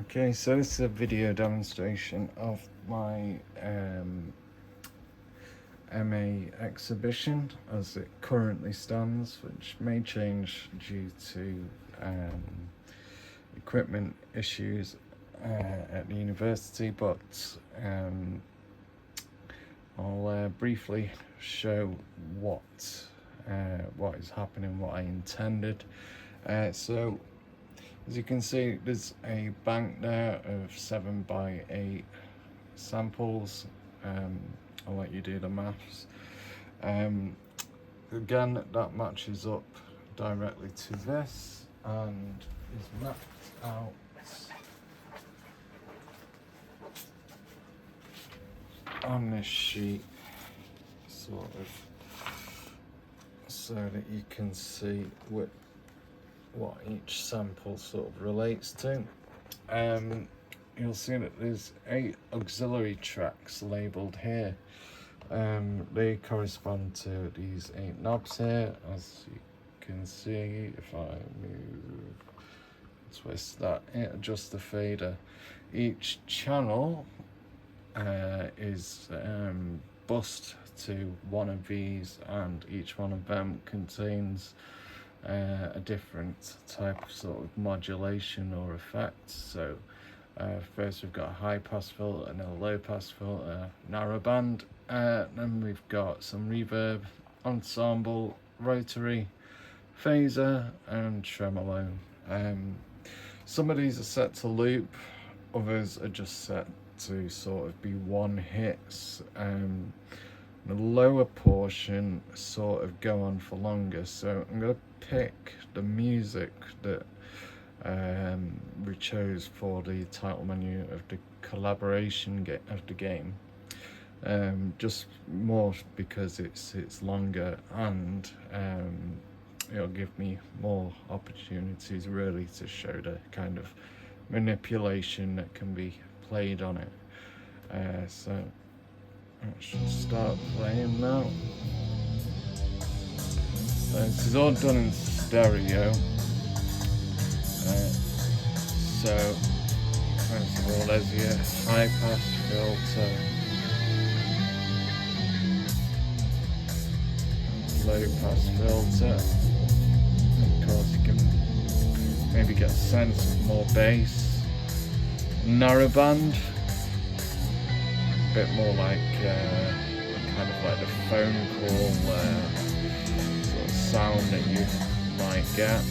Okay, so this is a video demonstration of my MA exhibition as it currently stands, which may change due to equipment issues at the university, but I'll briefly show what is happening, what I intended. So as you can see, there's a bank there of 7x8 samples. I'll let you do the maths. Again, that matches up directly to this and is mapped out on this sheet, sort of, so that you can see what each sample sort of relates to. You'll see that there's 8 auxiliary tracks labelled here. They correspond to these 8 knobs here, as you can see. If I move, twist that, it adjusts the fader. Each channel is bused to one of these, and each one of them contains a different type of sort of modulation or effect. So first we've got a high pass filter and a low pass filter, narrow band, then we've got some reverb, ensemble, rotary, phaser and tremolo. Some of these are set to loop, others are just set to sort of be one hits. The lower portion sort of go on for longer, so I'm going to pick the music that we chose for the title menu of the collaboration of the game, just more because it's longer, and it'll give me more opportunities really to show the kind of manipulation that can be played on it. So I should start playing now. So this is all done in stereo. So first of all, there's your high pass filter, low pass filter. Of course, you can maybe get a sense of more bass. Narrow band, a bit more like kind of like the phone call sort of sound that you might get.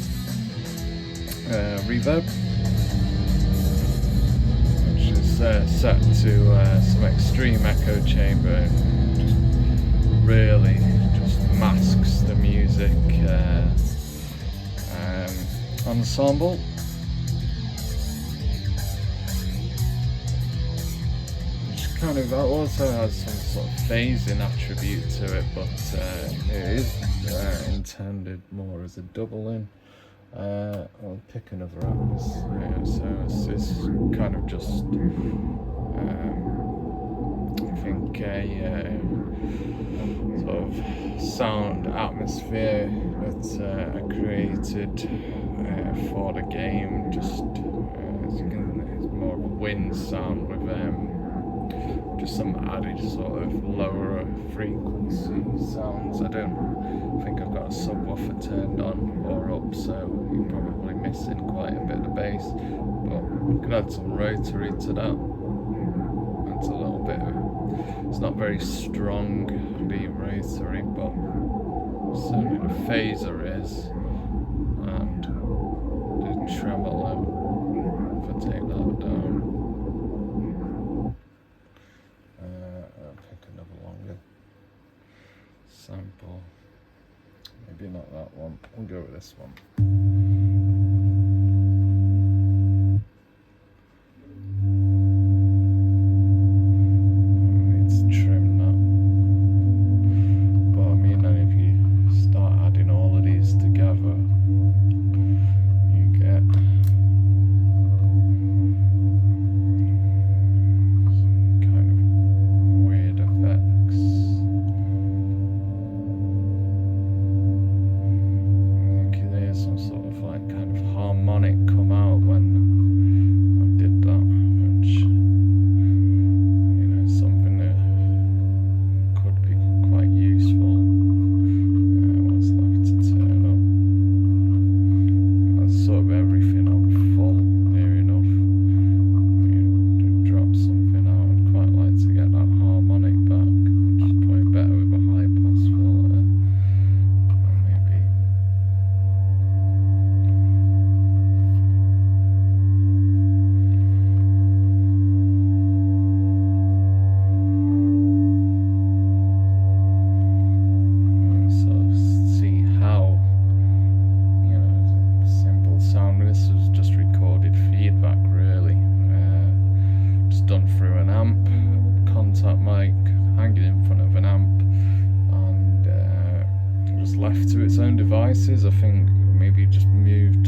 Reverb, which is set to some extreme echo chamber, just really just masks the music. Ensemble, which kind of also has some sort of phasing attribute to it, but it is intended more as a double in. I'll pick another atmosphere, so this is kind of just I think a sort of sound atmosphere that I created for the game. Just as you can, it's more of a wind sound with just some added sort of lower frequency sounds. I don't think I've got a subwoofer turned on or up, so you're probably missing quite a bit of the bass, but we can add some rotary to that. That's a little bit of, it's not very strong, the rotary, but certainly the phaser is, and the tremolo, if I take that down. I'll pick another longer sample. Maybe not that one. We'll go with this one. I need to trim that. But I mean, then if you start adding all of these together, you get kind of weird effects. I think there's some sort devices. I think maybe just moved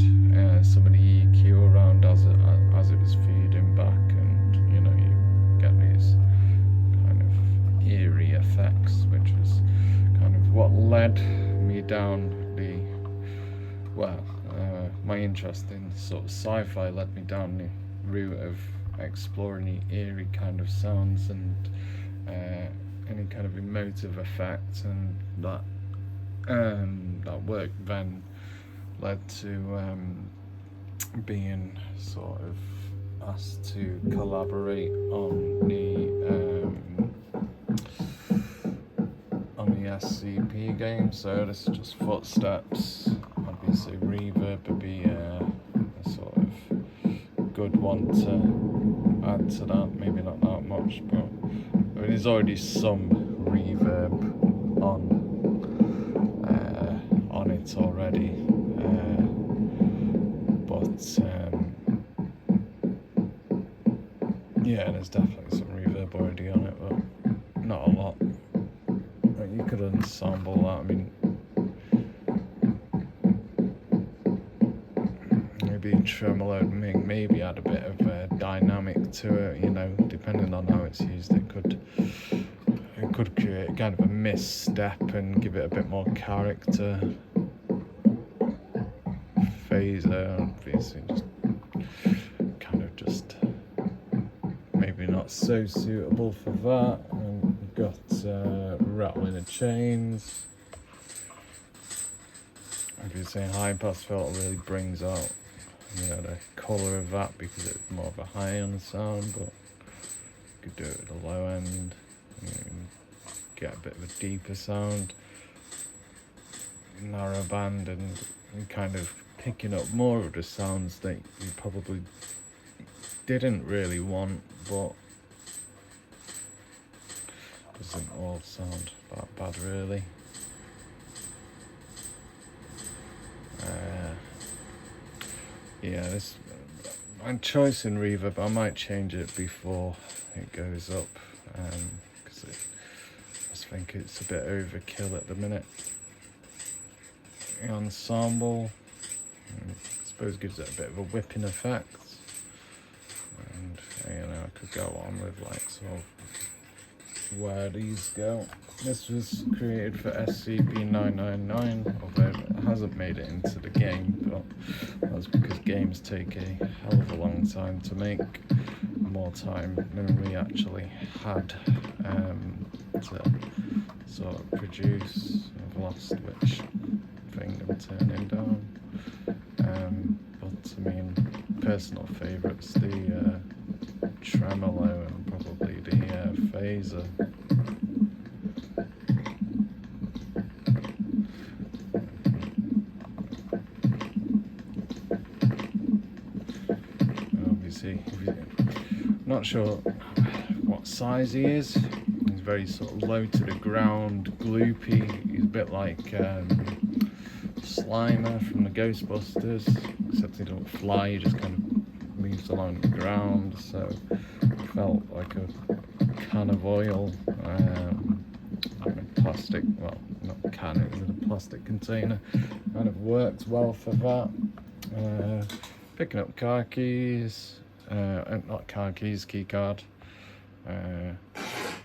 some of the EQ around as it was feeding back, and you know, you get these kind of eerie effects, which was kind of what led me down the my interest in sort of sci-fi led me down the route of exploring the eerie kind of sounds and any kind of emotive effects, and that work then led to being sort of asked to collaborate on the SCP game. So this is just Footsteps. Obviously reverb would be a sort of good one to add to that, maybe not that much, but I mean, there's already some reverb on it already, yeah, there's definitely some reverb already on it, but not a lot. You could ensemble that. I mean, maybe tremolo, maybe add a bit of dynamic to it, you know, depending on how it's used. It could create kind of a misstep and give it a bit more character. Phaser, obviously, just maybe not so suitable for that. And we've got rattling of chains. Obviously, a high pass filter really brings out, you know, the colour of that because it's more of a high end sound, but you could do it at the low end, and get a bit of a deeper sound, narrow band, and kind of picking up more of the sounds that you probably didn't really want, but doesn't all sound that bad really. Yeah, this my choice in reverb, I might change it before it goes up, because I just think it's a bit overkill at the minute. The ensemble, I suppose, gives it a bit of a whipping effect, and you know, I could go on with like sort of where these go. This was created for SCP-999, although it hasn't made it into the game, but that's because games take a hell of a long time to make, more time than we actually had to sort of produce. I've lost which thing I'm turning down, but I mean, personal favourites, the tremolo and probably the phaser. Obviously, not sure what size he is. He's very sort of low to the ground, gloopy. He's a bit like Slimer from the Ghostbusters, except he don't fly, he just kind of moves along the ground, so it felt like a can of oil, plastic, well, not a can, it was in a plastic container, kind of worked well for that. Picking up car keys, not car keys, key card,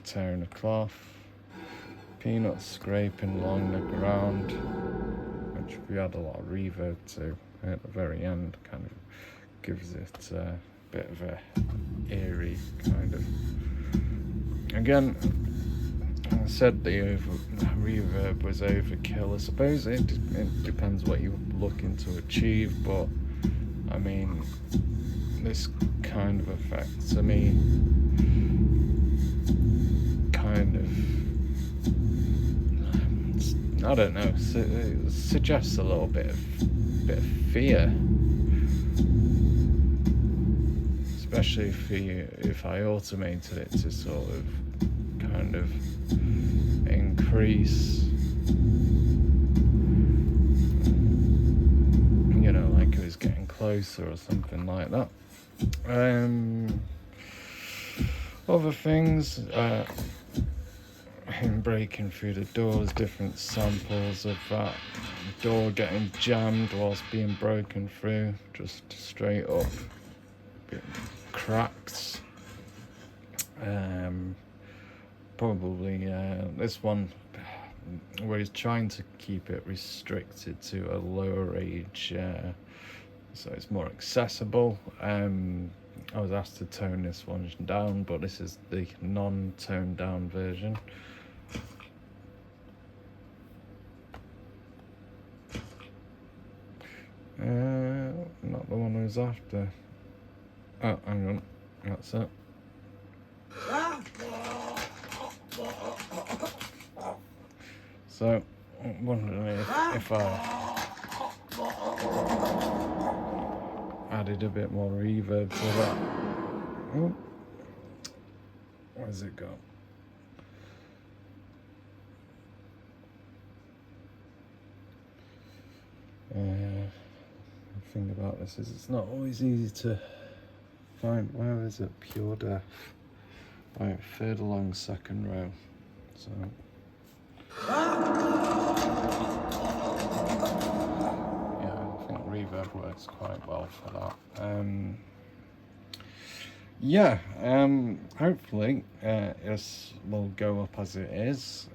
tearing a cloth, peanuts scraping along the ground, which we had a lot of reverb to at the very end, kind of gives it a bit of a eerie kind of. Again, I said the reverb was overkill. I suppose it depends what you're looking to achieve, but I mean, this kind of effect to me kind of, I don't know, suggests a little bit of fear, especially if I automated it to sort of kind of increase, you know, like it was getting closer or something like that. Other things, him breaking through the doors, different samples of that door getting jammed whilst being broken through, just straight up cracked. Probably this one where he's trying to keep it restricted to a lower age, so it's more accessible. I was asked to tone this one down, but this is the non-toned down version. Not the one I was after. Oh, hang on, that's it. So, I'm wondering if I added a bit more reverb to that. Oh, where's it gone? The thing about this is it's not always easy to find. Where is it? Pure Deaf. Right, third along, second row. So. Yeah, I think reverb works quite well for that. Yeah, hopefully this will go up as it is.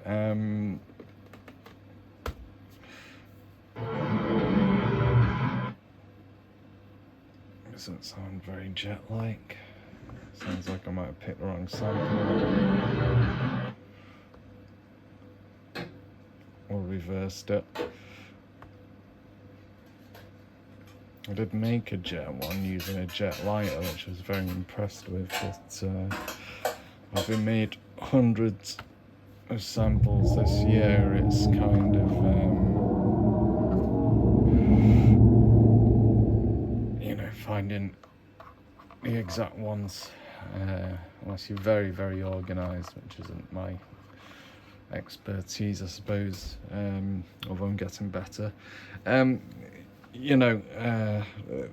Doesn't sound very jet-like. Sounds like I might have picked the wrong sample. Or reversed it. I did make a jet one using a jet lighter, which I was very impressed with, but having made hundreds of samples this year, it's kind of finding the exact ones, unless you're very, very organised, which isn't my expertise, I suppose, although I'm getting better. There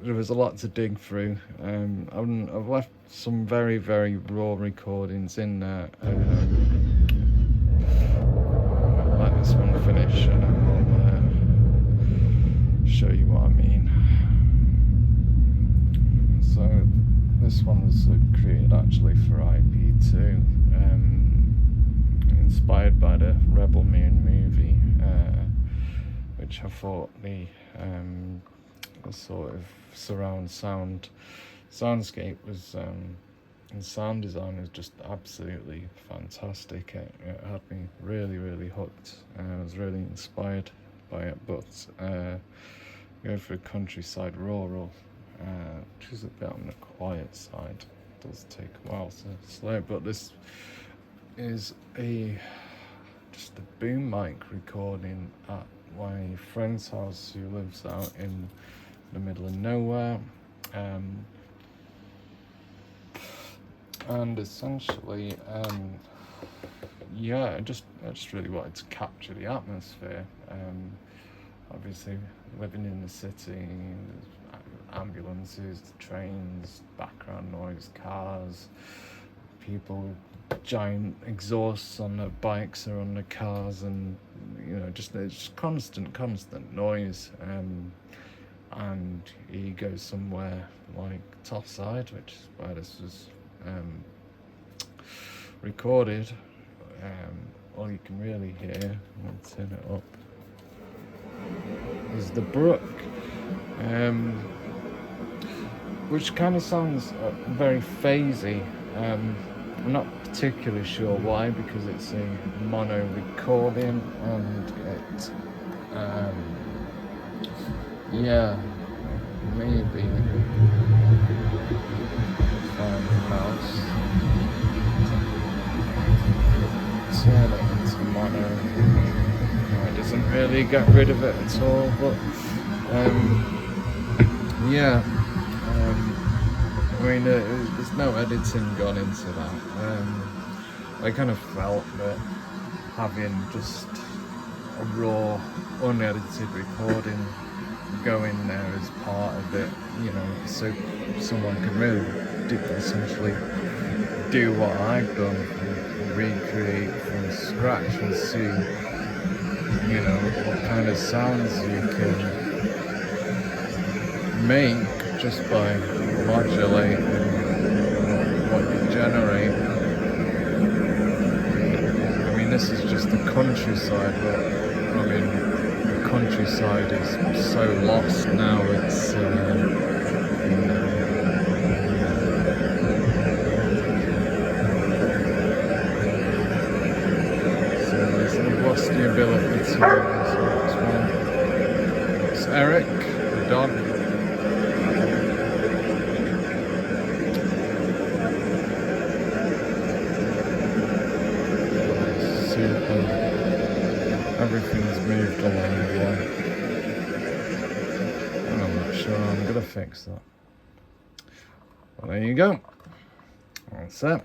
was a lot to dig through. I've left some very, very raw recordings in there. I'll let this one finish and I'll show you what I mean. So this one was created actually for IP2, inspired by the Rebel Moon movie, which I thought the sort of surround soundscape was, and sound design was just absolutely fantastic. It had me really, really hooked. I was really inspired by it, but go for a countryside rural, which is a bit on the quiet side. It does take a while to slow, but this is just a boom mic recording at my friend's house who lives out in the middle of nowhere, and essentially I just really wanted to capture the atmosphere. Obviously living in the city, ambulances, trains, background noise, cars, people with giant exhausts on their bikes or on the cars, and it's constant noise. And he goes somewhere like Toffside, which is where this was recorded. All you can really hear, I'll turn it up, is the brook, which kind of sounds very phasey. I'm not particularly sure why, because it's a mono recording, and it maybe find the mouse, turn it into mono. It doesn't really get rid of it at all, but there's no editing gone into that. I kind of felt that having just a raw, unedited recording go in there as part of it, so someone can really essentially do what I've done, recreate from scratch and see, you know, what kind of sounds you can make just by modulating what you generate. I mean, this is just the countryside, but I mean, the countryside is so lost now. It's lost the ability to. It's Eric, the dog. Super. Everything's moved along the way. I'm not sure I'm gonna fix that. Well, there you go. That's it.